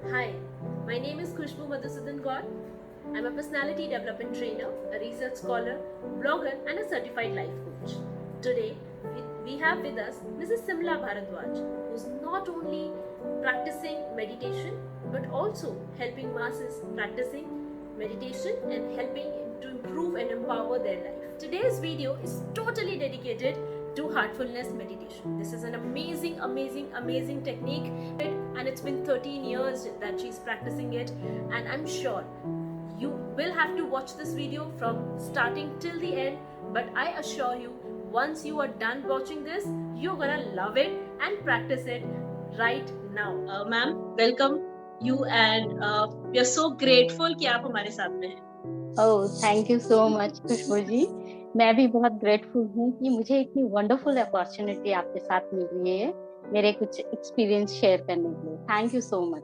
Hi, my name is Khushbu Madhusudan Gaur. I'm a personality development trainer, a research scholar, blogger, and a certified life coach. Today, we have with us Mrs. Simla Bharadwaj, who's not only practicing meditation but also helping masses practicing meditation and helping to improve and empower their life. Today's video is totally dedicated to heartfulness meditation. This is an amazing technique, and it's been 13 years that she's practicing it, and I'm sure you will have to watch this video from starting till the end. But I assure you, once you are done watching this, you're gonna love it and practice it right now. Ma'am, welcome you, and we are so grateful कि आप हमारे साथ में हैं. Oh thank you so much Khushboo ji. मैं भी बहुत grateful हूँ कि मुझे इतनी वंडरफुल अपॉर्चुनिटी आपके साथ मिल रही है मेरे कुछ एक्सपीरियंस शेयर करने के लिए। Thank you so much.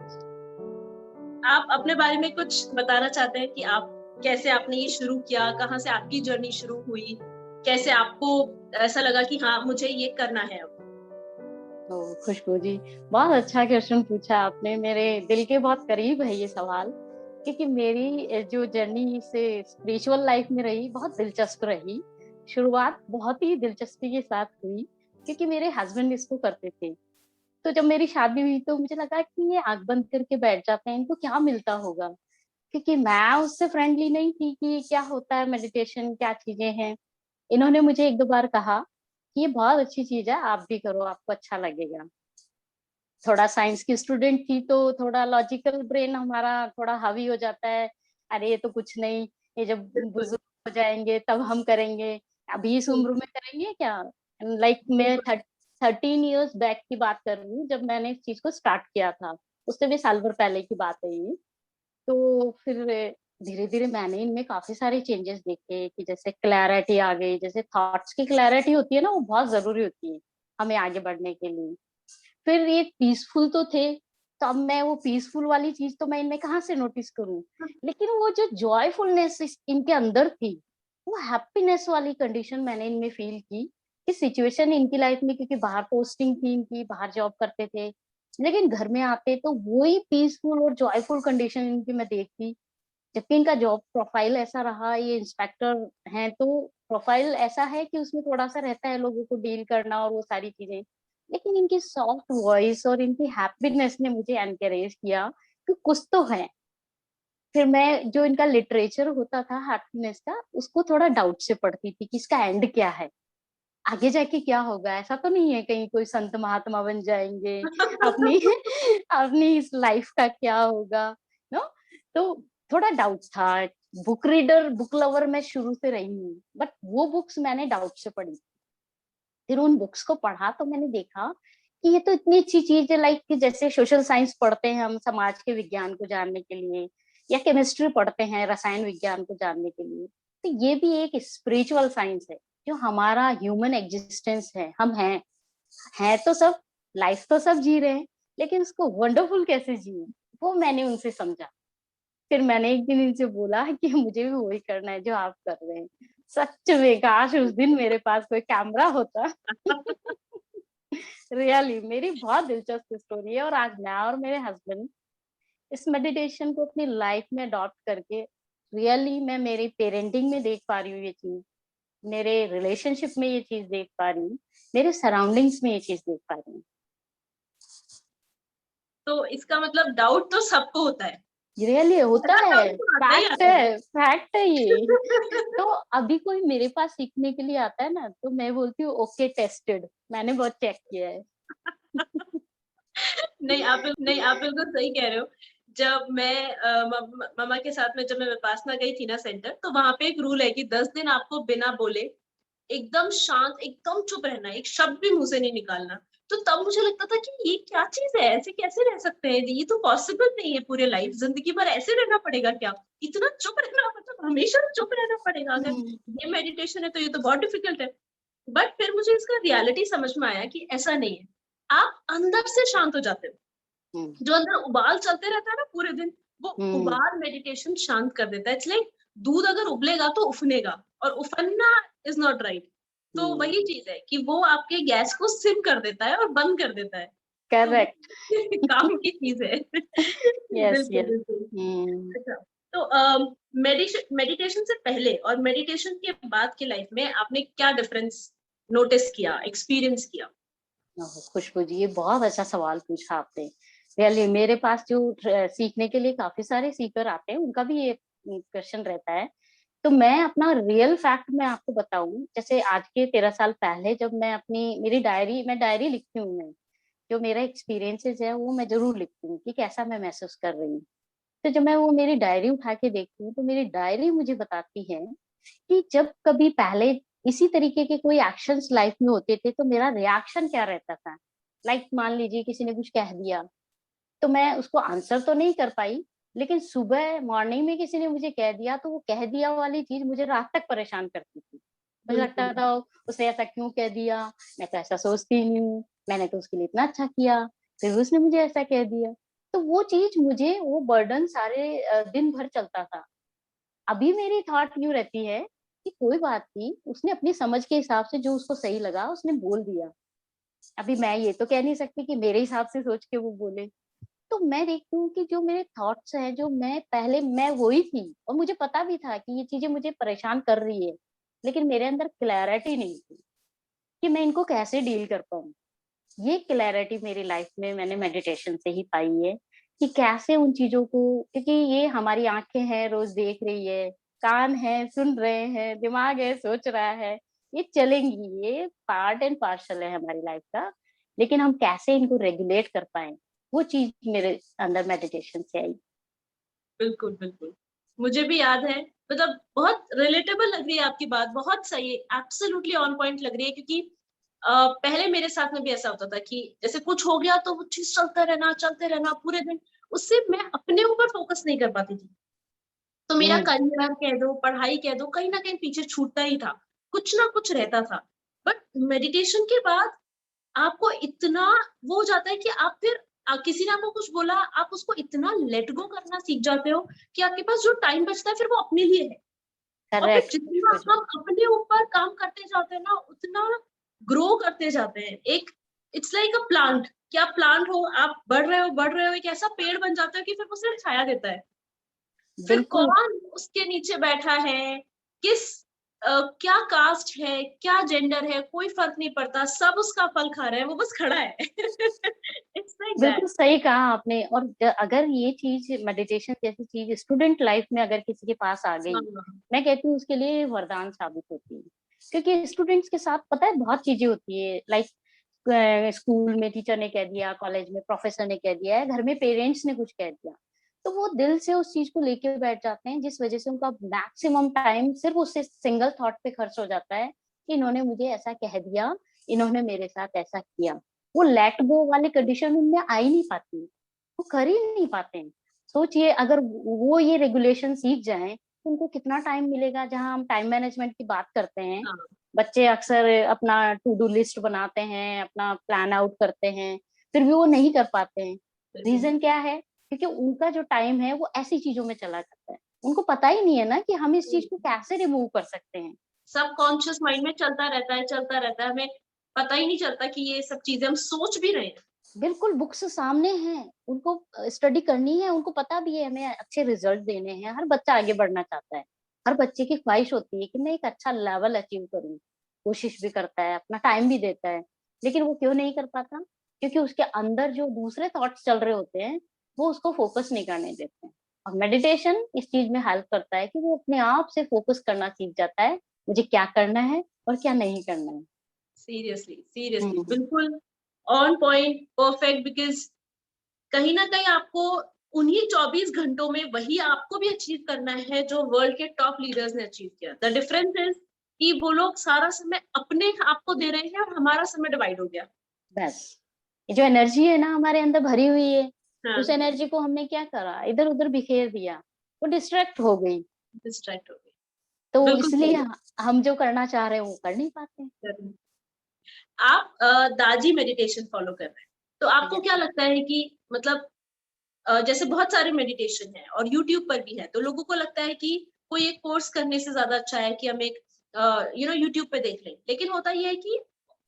आप अपने बारे में कुछ बताना चाहते हैं कि आप कैसे आपने ये शुरू किया, कहाँ से आपकी जर्नी शुरू हुई, कैसे आपको ऐसा लगा कि हाँ मुझे ये करना है अब? खुशबू जी, बहुत अच्छा क्वेश्चन पूछा आपने। मेरे दिल के बहुत करीब है ये सवाल, क्योंकि मेरी जो जर्नी से स्पिरिचुअल लाइफ में रही बहुत दिलचस्प रही। शुरुआत बहुत ही दिलचस्पी के साथ हुई, क्योंकि मेरे हस्बैंड इसको करते थे। तो जब मेरी शादी हुई तो मुझे लगा कि ये आंख बंद करके बैठ जाते हैं, इनको क्या मिलता होगा, क्योंकि मैं उससे फ्रेंडली नहीं थी कि क्या होता है मेडिटेशन, क्या चीजें हैं। इन्होंने मुझे एक दो बार कहा कि ये बहुत अच्छी चीज है, आप भी करो, आपको अच्छा लगेगा। थोड़ा साइंस की स्टूडेंट थी तो थोड़ा लॉजिकल ब्रेन हमारा थोड़ा हावी हो जाता है। अरे ये तो कुछ नहीं, ये जब बुजुर्ग हो जाएंगे तब हम करेंगे, अभी इस उम्र में करेंगे क्या। मैं 13 इयर्स बैक की बात कर रही हूँ जब मैंने इस चीज को स्टार्ट किया था। उससे भी साल भर पहले की बात है ये। तो फिर धीरे धीरे मैंने इनमें काफी सारे चेंजेस देखे कि जैसे क्लैरिटी आ गई। जैसे थॉट्स की क्लैरिटी होती है ना, वो बहुत जरूरी होती है हमें आगे बढ़ने के लिए। फिर ये पीसफुल तो थे, तो अब मैं वो पीसफुल वाली चीज तो मैं इनमें कहाँ से नोटिस करूं, लेकिन वो जो जॉयफुलनेस इनके अंदर थी, वो हैप्पीनेस वाली कंडीशन मैंने इनमें फील की। कि सिचुएशन इनकी लाइफ में, क्योंकि बाहर पोस्टिंग थी इनकी, बाहर जॉब करते थे, लेकिन घर में आते तो वही पीसफुल और जॉयफुल कंडीशन इनकी मैं देखती। जबकि इनका जॉब प्रोफाइल ऐसा रहा, ये इंस्पेक्टर हैं तो प्रोफाइल ऐसा है कि उसमें थोड़ा सा रहता है लोगों को डील करना और वो सारी चीजें। लेकिन इनकी सॉफ्ट वॉइस और इनकी हैप्पीनेस ने मुझे एनकरेज किया कि कुछ तो है। फिर मैं जो इनका लिटरेचर होता था हैप्पीनेस का, उसको थोड़ा डाउट से पढ़ती थी कि इसका एंड क्या है, आगे जाके क्या होगा। ऐसा तो नहीं है कहीं कोई संत महात्मा बन जाएंगे, अपनी अपनी इस लाइफ का क्या होगा, नो। तो थोड़ा डाउट था। बुक रीडर, बुक लवर मैं शुरू से रही हूँ, बट वो बुक्स मैंने डाउट से पढ़ी। फिर उन बुक्स को पढ़ा तो मैंने देखा कि ये तो इतनी अच्छी चीज है। लाइक कि जैसे सोशल साइंस पढ़ते हैं हम समाज के विज्ञान को जानने के लिए, या केमिस्ट्री पढ़ते हैं रसायन विज्ञान को जानने के लिए, तो ये भी एक स्पिरिचुअल साइंस है। जो हमारा ह्यूमन एग्जिस्टेंस है, हम हैं तो सब, लाइफ तो सब जी रहे हैं, लेकिन उसको वंडरफुल कैसे जिए, वो मैंने उनसे समझा। फिर मैंने एक दिन इनसे बोला कि मुझे भी वही करना है जो आप कर रहे हैं। सच में काश उस दिन मेरे पास कोई कैमरा होता। रियली मेरी बहुत दिलचस्प स्टोरी है, और आज मैं और मेरे हस्बैंड इस मेडिटेशन को अपनी लाइफ में अडॉप्ट करके, रियली मैं मेरी पेरेंटिंग में देख पा रही हूँ ये चीज, मेरे रिलेशनशिप में ये चीज देख पा रही हूँ, मेरे सराउंडिंग्स में ये चीज देख पा रही हूँ। तो इसका मतलब डाउट तो सबको होता है। रियली होता मतलब है, डाउट तो आता ही फैक्ट आता है। है, फैक्ट है ये। तो अभी कोई मेरे पास सीखने के लिए आता है ना, तो मैं बोलती हूँ ओके टेस्टेड, मैंने बहुत चेक किया है। नहीं, आप बिल्कुल सही कह रहे हो। जब मैं मम्मा के साथ में जब मैं विपासना गई थी ना सेंटर, तो वहां पे एक रूल है कि 10 दिन आपको बिना बोले एकदम शांत, एकदम चुप रहना, एक शब्द भी मुंह से नहीं निकालना। तो तब मुझे लगता था कि ये क्या चीज है, ऐसे कैसे रह सकते हैं, ये तो पॉसिबल नहीं है। पूरे लाइफ जिंदगी भर ऐसे रहना पड़ेगा क्या, इतना चुप रहना, मतलब हमेशा चुप रहना पड़ेगा। अगर ये मेडिटेशन है तो ये तो बहुत डिफिकल्ट है। बट फिर मुझे इसका रियलिटी समझ में आया कि ऐसा नहीं है। आप अंदर से शांत हो जाते हो। जो अंदर उबाल चलते रहता है ना पूरे दिन, वो उबाल मेडिटेशन शांत कर देता है। इसलिए दूध अगर उबलेगा तो उफनेगा, और उफनना इज नॉट राइट। तो वही चीज है कि वो आपके गैस को सिम कर देता है और बंद कर देता है। करेक्ट। काम की चीज है। यस, बिल्कुल यस। बिल्कुल। हम्म। अच्छा, तो मेडिटेशन से पहले और मेडिटेशन के बाद की लाइफ में आपने क्या डिफरेंस नोटिस किया, एक्सपीरियंस किया? खुशबू जी, ये बहुत अच्छा सवाल पूछा आपने। रियली मेरे पास जो सीखने के लिए काफी सारे सीकर आते हैं, उनका भी ये क्वेश्चन रहता है। तो मैं अपना रियल फैक्ट मैं आपको बताऊं, जैसे आज के 13 साल पहले जब मैं अपनी मेरी डायरी लिखती हूँ मैं, जो मेरा एक्सपीरियंसेस है वो मैं जरूर लिखती हूँ कि कैसा मैं महसूस कर रही हूँ। तो जब मैं वो मेरी डायरी उठा के देखती हूँ तो मेरी डायरी मुझे बताती है कि जब कभी पहले इसी तरीके के कोई एक्शंस लाइफ में होते थे तो मेरा रिएक्शन क्या रहता था। लाइक मान लीजिए किसी ने कुछ कह दिया, तो मैं उसको आंसर तो नहीं कर पाई, लेकिन सुबह मॉर्निंग में किसी ने मुझे कह दिया तो वो कह दिया वाली चीज मुझे रात तक परेशान करती थी। मुझे लगता बिल्कुल। था उसने ऐसा क्यों कह दिया, मैं तो ऐसा सोचती ही नहीं हूँ, मैंने तो उसके लिए इतना अच्छा किया, फिर उसने मुझे ऐसा कह दिया। तो वो चीज मुझे वो बर्डन सारे दिन भर चलता था। अभी मेरी थॉट यूँ रहती है कि कोई बात नहीं, उसने अपनी समझ के हिसाब से जो उसको सही लगा उसने बोल दिया। अभी मैं ये तो कह नहीं सकती कि मेरे हिसाब से सोच के वो बोले। तो मैं देखती हूँ कि जो मेरे थॉट्स हैं, जो मैं पहले मैं वही थी और मुझे पता भी था कि ये चीजें मुझे परेशान कर रही है, लेकिन मेरे अंदर क्लैरिटी नहीं थी कि मैं इनको कैसे डील कर पाऊँ। ये क्लैरिटी मेरी लाइफ में मैंने मेडिटेशन से ही पाई है कि कैसे उन चीजों को, क्योंकि ये हमारी आंखें हैं रोज देख रही है, कान है सुन रहे हैं, दिमाग है सोच रहा है, ये चलेंगी, ये पार्ट एंड पार्सल है हमारी लाइफ का। लेकिन हम कैसे इनको रेगुलेट कर पाए, वो चीज मेरे अंदर मेडिटेशन से आई। बिल्कुल बिल्कुल। मुझे भी याद है, मतलब बहुत रिलेटेबल लग रही है आपकी बात, बहुत सही है, एब्सोल्युटली ऑन पॉइंट लग रही है। क्योंकि पहले मेरे साथ में भी ऐसा होता था कि जैसे कुछ हो गया तो वो चीज चलते रहना पूरे दिन, उससे मैं अपने ऊपर फोकस नहीं कर पाती थी। तो मेरा हम्म। करियर कह दो, पढ़ाई कह दो, कहीं ना कहीं पीछे छूटता ही था, कुछ ना कुछ रहता था। बट मेडिटेशन के बाद आपको इतना वो हो जाता है कि आप फिर किसी ने आपको कुछ बोला, आप उसको इतना लेट गो करना सीख जाते हो कि आपके पास जो टाइम बचता है फिर वो अपने लिए है। और फिर करेक्ट। जितना हम अपने ऊपर काम करते जाते हैं ना, उतना ग्रो करते जाते हैं। एक इट्स लाइक अ प्लांट, कि आप प्लांट हो, आप बढ़ रहे हो, एक ऐसा पेड़ बन जाता है कि फिर वो सिर्फ छाया देता है। फिर बिल्कुल। कौन उसके नीचे बैठा है, किस क्या कास्ट है, क्या जेंडर है, कोई फर्क नहीं पड़ता, सब उसका फल खा रहे हैं, वो बस खड़ा है। इट्स लाइक बिल्कुल दैट। सही कहा आपने। और अगर ये चीज मेडिटेशन जैसी चीज स्टूडेंट लाइफ में अगर किसी के पास आ गई, हाँ मैं कहती हूँ उसके लिए वरदान साबित होती है। क्योंकि स्टूडेंट्स के साथ पता है बहुत चीजें होती है। लाइक स्कूल में टीचर ने कह दिया, कॉलेज में प्रोफेसर ने कह दिया है, घर में पेरेंट्स ने कुछ कह दिया, तो वो दिल से उस चीज को लेके बैठ जाते हैं, जिस वजह से उनका मैक्सिमम टाइम सिर्फ उससे सिंगल थॉट पे खर्च हो जाता है कि इन्होंने मुझे ऐसा कह दिया, इन्होंने मेरे साथ ऐसा किया। वो लेट गो वाली कंडीशन उनमें आ ही नहीं पाती, वो कर ही नहीं पाते हैं। सोचिए अगर वो ये रेगुलेशन सीख जाएं तो उनको कितना टाइम मिलेगा। जहां हम टाइम मैनेजमेंट की बात करते हैं, हाँ। बच्चे अक्सर अपना टू डू लिस्ट बनाते हैं, अपना प्लान आउट करते हैं, फिर भी वो नहीं कर पाते हैं। रीजन क्या है? क्योंकि उनका जो टाइम है वो ऐसी चीजों में चला जाता है, उनको पता ही नहीं है ना कि हम इस चीज को कैसे रिमूव कर सकते हैं। सब कॉन्शियस माइंड में चलता रहता है, चलता रहता है, हमें पता ही नहीं चलता कि ये सब चीजें हम सोच भी रहे हैं। बिल्कुल बुक्स सामने हैं, उनको स्टडी करनी है, उनको पता भी है हमें अच्छे रिजल्ट देने हैं। हर बच्चा आगे बढ़ना चाहता है, हर बच्चे की ख्वाहिश होती है कि मैं एक अच्छा लेवल अचीव करूं, कोशिश भी करता है, अपना टाइम भी देता है। लेकिन वो क्यों नहीं कर पाता? क्योंकि उसके अंदर जो दूसरे थॉट्स चल रहे होते हैं वो उसको फोकस नहीं करने देते हैं। और मेडिटेशन इस चीज में हेल्प करता है कि वो अपने आप से फोकस करना सीख जाता है, मुझे क्या करना है और क्या नहीं करना है। सीरियसली सीरियसली, हम्म। बिल्कुल ऑन पॉइंट, परफेक्ट। बिकॉज कहीं ना कहीं आपको उन्हीं 24 घंटों में वही आपको भी अचीव करना है जो वर्ल्ड के टॉप लीडर्स ने अचीव किया। द डिफरेंस इज कि वो लोग सारा समय अपने आप को दे रहे हैं और हमारा समय डिवाइड हो गया। बस ये जो एनर्जी है ना हमारे अंदर भरी हुई है, हाँ, उस एनर्जी को हमने क्या करा, इधर उधर बिखेर दिया, वो डिस्ट्रैक्ट हो गई। डिस्ट्रैक्ट हो गई। तो बिल्कुल इसलिए सही। हम जो करना चाह रहे हैं वो कर नहीं पाते। आप दाजी मेडिटेशन फॉलो कर रहे हैं, तो आपको Yes. क्या लगता है कि मतलब जैसे बहुत सारे मेडिटेशन है और यूट्यूब पर भी है, तो लोगों को लगता है कि कोई एक कोर्स करने से ज्यादा अच्छा है कि हम एक यूट्यूब पे देख लें। लेकिन होता यह है कि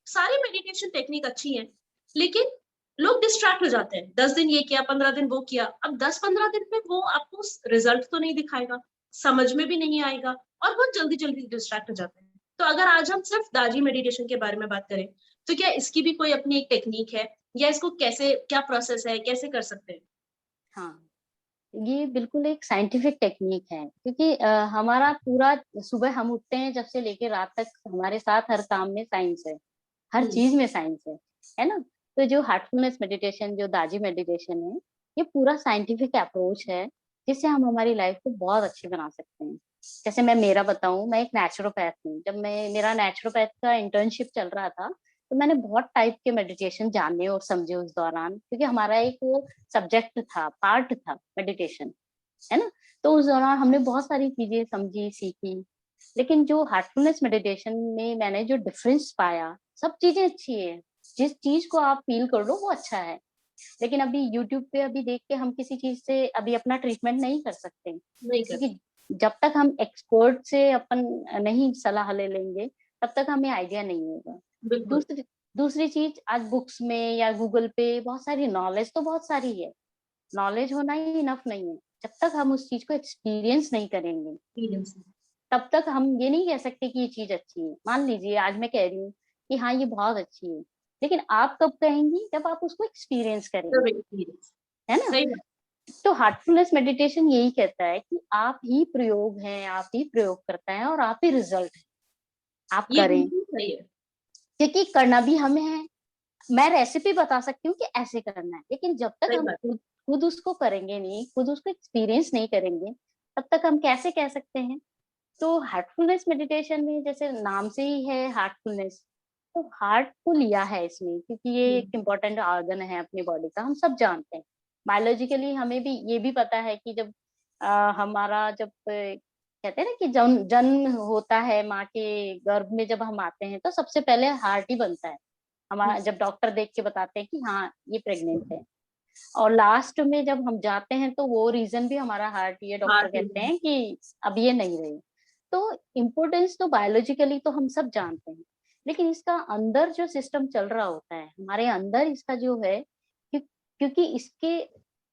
सारी मेडिटेशन टेक्निक अच्छी है, लेकिन लोग डिस्ट्रैक्ट हो जाते हैं। 10 दिन ये किया, 15 दिन वो किया। अब 10-15 दिन में वो आपको रिजल्ट तो नहीं दिखाएगा, समझ में भी नहीं आएगा और बहुत जल्दी-जल्दी डिस्ट्रैक्ट हो जाते हैं। तो अगर आज हम सिर्फ दाजी मेडिटेशन के बारे में बात करें, तो क्या इसकी भी कोई अपनी एक टेक्निक है या इसको कैसे क्या प्रोसेस है, कैसे कर सकते हैं? हाँ, ये बिल्कुल एक साइंटिफिक टेक्निक है क्योंकि हमारा पूरा सुबह हम उठते हैं जब से लेके रात तक हमारे साथ हर काम में साइंस है, हर हुँ, चीज में साइंस है ना? तो जो हार्टफुलनेस मेडिटेशन, जो दाजी मेडिटेशन है, ये पूरा साइंटिफिक अप्रोच है जिससे हम हमारी लाइफ को बहुत अच्छी बना सकते हैं। जैसे मैं मेरा बताऊं, मैं एक नेचुरोपैथ हूँ। जब मैं मेरा नेचुरोपैथ का इंटर्नशिप चल रहा था, तो मैंने बहुत टाइप के मेडिटेशन जाने और समझे उस दौरान, क्योंकि हमारा एक वो सब्जेक्ट था, पार्ट था मेडिटेशन, है ना? तो उस दौरान हमने बहुत सारी चीजें समझी, सीखी। लेकिन जो हार्टफुलनेस मेडिटेशन में मैंने जो डिफरेंस पाया, सब चीजें अच्छी है, जिस चीज को आप फील कर लो वो अच्छा है। लेकिन अभी यूट्यूब पे अभी देख के हम किसी चीज से अभी अपना ट्रीटमेंट नहीं कर सकते, नहीं कर क्योंकि जब तक हम एक्सपर्ट से अपन नहीं सलाह ले लेंगे, तब तक हमें आइडिया नहीं होगा। बिल्कुल, दूसरी दूसरी चीज, आज बुक्स में या गूगल पे बहुत सारी नॉलेज तो बहुत सारी है। नॉलेज होना ही इनफ नहीं है। जब तक हम उस चीज को एक्सपीरियंस नहीं करेंगे, एक्सपीरियंस है, तब तक हम ये नहीं कह सकते कि ये चीज अच्छी है। मान लीजिए आज मैं कह रही हूँ कि हाँ ये बहुत अच्छी है, लेकिन आप कब कहेंगी? जब आप उसको एक्सपीरियंस सब करेंगे, एक्सपीरियंस, है ना? सही बात। तो हार्टफुलनेस मेडिटेशन यही कहता है कि आप ही प्रयोग हैं, आप ही प्रयोग करता है और आप ही रिजल्ट है। आप ये करें, बिल्कुल सही है, क्योंकि करना भी हमें है। मैं रेसिपी बता सकती हूँ कि ऐसे करना है, लेकिन जब तक सही हम बात। खुद खुद उसको करेंगे नहीं, खुद उसको एक्सपीरियंस नहीं करेंगे, तब तक हम कैसे कह सकते हैं? तो हार्टफुलनेस मेडिटेशन में जैसे नाम से ही है हार्टफुलनेस, तो हार्ट को लिया है इसमें, क्योंकि ये हुँ, एक इम्पोर्टेंट ऑर्गन है अपनी बॉडी का, हम सब जानते हैं। बायोलॉजिकली हमें भी ये भी पता है कि जब हमारा जब कहते हैं ना कि जन्म जन्म होता है माँ के गर्भ में, जब हम आते हैं तो सबसे पहले हार्ट ही बनता है हुँ, हमारा, जब डॉक्टर देख के बताते हैं कि हाँ ये प्रेग्नेंट है। और लास्ट में जब हम जाते हैं तो वो रीजन भी हमारा हार्ट, ये डॉक्टर हार्ट ही कहते है, हैं कि अब ये नहीं रही। तो इम्पोर्टेंस तो बायोलॉजिकली तो हम सब जानते हैं, लेकिन इसका अंदर जो सिस्टम चल रहा होता है हमारे अंदर, इसका जो है क्योंकि इसके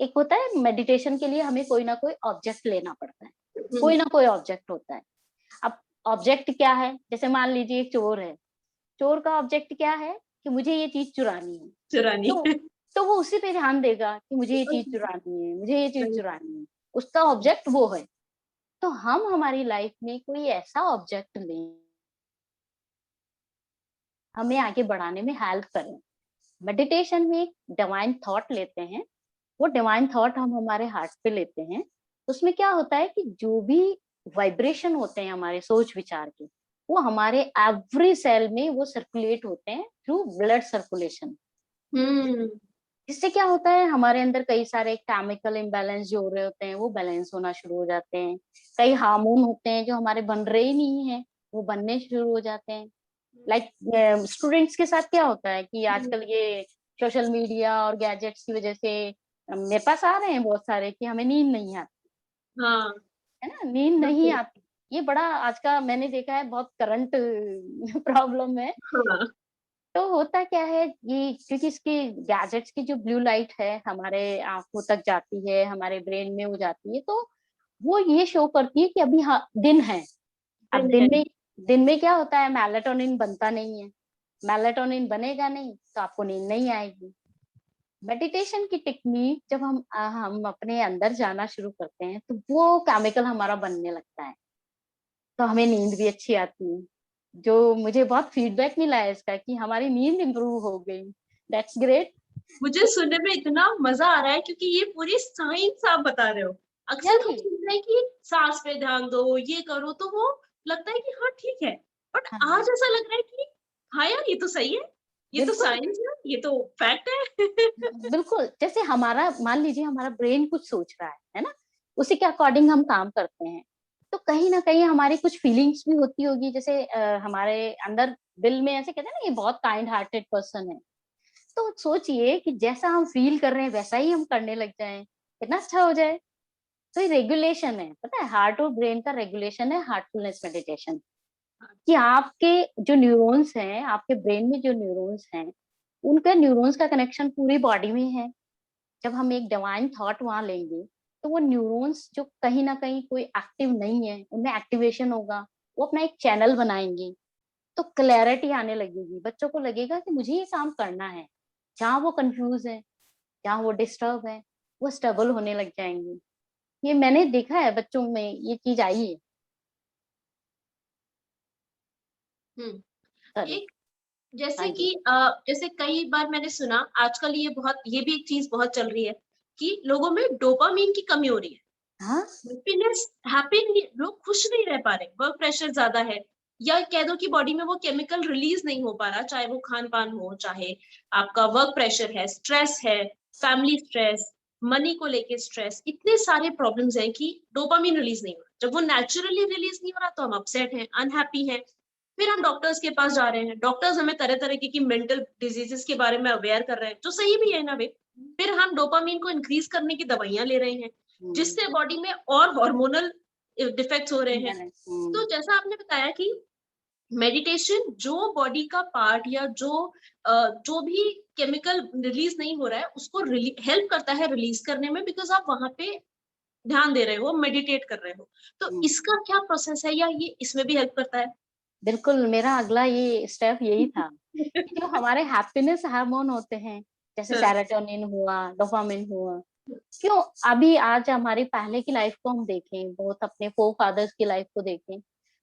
एक होता है मेडिटेशन के लिए हमें कोई ना कोई ऑब्जेक्ट लेना पड़ता है, हुँ, कोई ना कोई ऑब्जेक्ट होता है। अब ऑब्जेक्ट क्या है? जैसे मान लीजिए एक चोर है, चोर का ऑब्जेक्ट क्या है कि मुझे ये चीज चुरानी है। चुरानी तो तो वो उसी पे ध्यान देगा कि मुझे ये चीज चुरानी है, मुझे ये चीज सही, चुरानी है। उसका ऑब्जेक्ट वो है। तो हम हमारी लाइफ में कोई ऐसा ऑब्जेक्ट लें, हमें आगे बढ़ाने में हेल्प करें। मेडिटेशन में एक डिवाइन थॉट लेते हैं, वो डिवाइन थॉट हम हमारे हार्ट पे लेते हैं। उसमें क्या होता है कि जो भी वाइब्रेशन होते हैं हमारे सोच विचार के, वो हमारे एवरी सेल में वो सर्कुलेट होते हैं थ्रू ब्लड सर्कुलेशन। हुँ, इससे क्या होता है, हमारे अंदर कई सारे केमिकल इम्बैलेंस जो हो रहे होते हैं वो बैलेंस होना शुरू हो जाते हैं। कई हार्मोन होते हैं जो हमारे बन रहे ही नहीं है, वो बनने शुरू हो जाते हैं। लाइक स्टूडेंट्स के साथ क्या होता है कि हुँ, आजकल ये सोशल मीडिया और गैजेट्स की वजह से मेरे पास आ रहे हैं बहुत सारे कि हमें नींद नहीं आती, हाँ, है ना? नींद नहीं बिल्कुल, आती। ये बड़ा आज का मैंने देखा है, बहुत करंट प्रॉब्लम है। हाँ, तो होता क्या है, ये क्योंकि इसकी गैजेट्स की जो ब्लू लाइट है हमारे आंखों तक जाती है, हमारे ब्रेन में हो जाती है, तो वो ये शो करती है कि अभी हाँ दिन है। अब दिन है, दिन में क्या होता है, मेलाटोनिन बनता नहीं है। मेलाटोनिन बनेगा नहीं तो आपको नींद नहीं आएगी। मेडिटेशन की टेक्निक जब हम अपने अंदर जाना शुरू करते हैं तो वो केमिकल हमारा बनने लगता है, तो हमें नींद भी अच्छी आती है। जो मुझे बहुत फीडबैक मिला है इसका कि हमारी नींद इम्प्रूव हो गई। That's great. मुझे सुनने में इतना मज़ा आ रहा है क्योंकि ये पूरी साइंस आप बता रहे हो। अक्सर हम एग्जैक्टली। सुनते हैं कि साँस पे ध्यान दो, ये करो, तो वो लगता है कि हाँ, ठीक है। बट हाँ, आज ऐसा लग रहा है कि हाँ यार, ये तो सही है, ये तो बिल्कुल। साइंस है, ये तो फैक्ट है। बिल्कुल, जैसे हमारा मान लीजिए हमारा ब्रेन कुछ सोच रहा है ना? उसी के अकॉर्डिंग हम काम करते हैं। तो कहीं न कहीं हमारी कुछ फीलिंग्स भी होती होगी, जैसे हमारे अंदर दिल में ऐसे कहते हैं ना, ये बहुत काइंड हार्टेड पर्सन है। तो सोचिए कि जैसा हम फील कर रहे हैं वैसा ही हम करने लग जाएँ, कितना अच्छा हो जाए। तो ये रेगुलेशन है, पता है? हार्ट और ब्रेन का रेगुलेशन है हार्टफुलनेस मेडिटेशन। कि आपके जो न्यूरॉन्स हैं, आपके ब्रेन में जो न्यूरॉन्स हैं, उनके न्यूरॉन्स का कनेक्शन पूरी बॉडी में है। जब हम एक डिवाइन थॉट वहां लेंगे तो वो न्यूरॉन्स जो कहीं ना कहीं कोई एक्टिव नहीं है उनमें एक्टिवेशन होगा, वो अपना एक चैनल बनाएंगे, तो क्लैरिटी आने लगेगी। बच्चों को लगेगा कि मुझे ये काम करना है। जहाँ वो कंफ्यूज है, जहाँ वो डिस्टर्ब है, वो स्टेबल होने लग जाएंगे। ये मैंने देखा है, बच्चों में ये चीज आई है। हम्म। सॉरी। एक हाँ जैसे जी। कि जैसे कई बार मैंने सुना आजकल ये भी एक चीज बहुत चल रही है कि लोगों में डोपामीन की कमी हो रही है। हाँ। हैप्पीनेस हैप्पी नहीं, लोग खुश नहीं रह पा रहे, वर्क प्रेशर ज्यादा है, या कह दो कि बॉडी में वो केमिकल रिलीज नहीं हो पा रहा, चाहे वो खान पान हो, चाहे आपका वर्क प्रेशर है, स्ट्रेस है, फैमिली स्ट्रेस, मनी को लेके स्ट्रेस, इतने सारे प्रॉब्लम्स हैं कि डोपामीन रिलीज नहीं हो रहा। जब वो नेचुरली रिलीज नहीं हो रहा तो हम अपसेट हैं, अनहैप्पी हैं। फिर हम डॉक्टर्स के पास जा रहे हैं, डॉक्टर्स हमें तरह तरह की मेंटल डिजीजेस के बारे में अवेयर कर रहे हैं, जो सही भी है ना वे। फिर हम डोपामीन को इंक्रीज करने की दवाइयां ले रहे हैं, हम्म। जिससे बॉडी में और हार्मोनल डिफेक्ट्स हो रहे हैं। imbalance, तो जैसा आपने बताया कि मेडिटेशन जो बॉडी का पार्ट या जो भी केमिकल रिलीज नहीं हो रहा है उसको हेल्प करता है रिलीज करने में, बिकॉज आप वहां पे ध्यान दे रहे हो, मेडिटेट कर रहे हो। तो हम्म। इसका क्या प्रोसेस है, या ये इसमें भी हेल्प करता है? बिल्कुल, मेरा अगला ये स्टेप यही था कि जो हमारे हैप्पीनेस हार्मोन होते हैं, जैसे हाँ, सेरोटोनिन हुआ, डोपामिन हुआ, क्यों अभी आज हमारी पहले की लाइफ को हम देखें, बहुत अपने फोर फादर्स की लाइफ को देखें,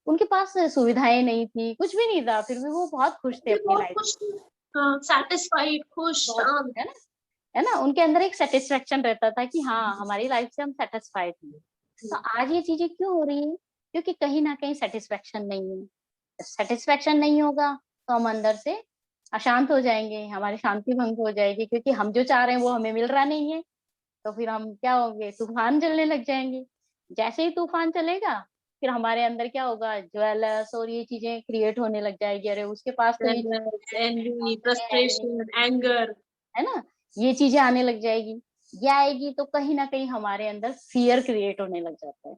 उनके पास सुविधाएं नहीं थी, कुछ भी नहीं था, फिर भी वो बहुत खुश थे ये अपनी बहुत लाइफ खुश, हाँ, सेटिस्फाइड, खुश, बहुत, शांत। है ना? है ना? उनके अंदर एक सेटिस्फेक्शन रहता था कि हाँ, हमारी लाइफ से हम सेटिस्फाइड हैं। तो आज ये चीजें क्यों हो रही है? क्योंकि कहीं ना कहीं सेटिस्फेक्शन नहीं है। सेटिस्फेक्शन नहीं होगा तो हम अंदर से अशांत हो जाएंगे, हमारी शांति भंग हो जाएगी, क्योंकि हम जो चाह रहे हैं वो हमें मिल रहा नहीं है। तो फिर हम क्या होंगे, तूफान चलने लग जाएंगे। जैसे ही तूफान चलेगा, फिर हमारे अंदर क्या होगा, ज्वेलर्स और ये चीजें क्रिएट होने लग जाएगी, अरे उसके पास तो ये चीज एनवी, है ही नहीं, फ्रस्ट्रेशन, एंगर। है ना? ये चीजें आने लग जाएगी। ये आएगी तो कहीं ना कहीं हमारे अंदर फियर क्रिएट होने लग जाता है।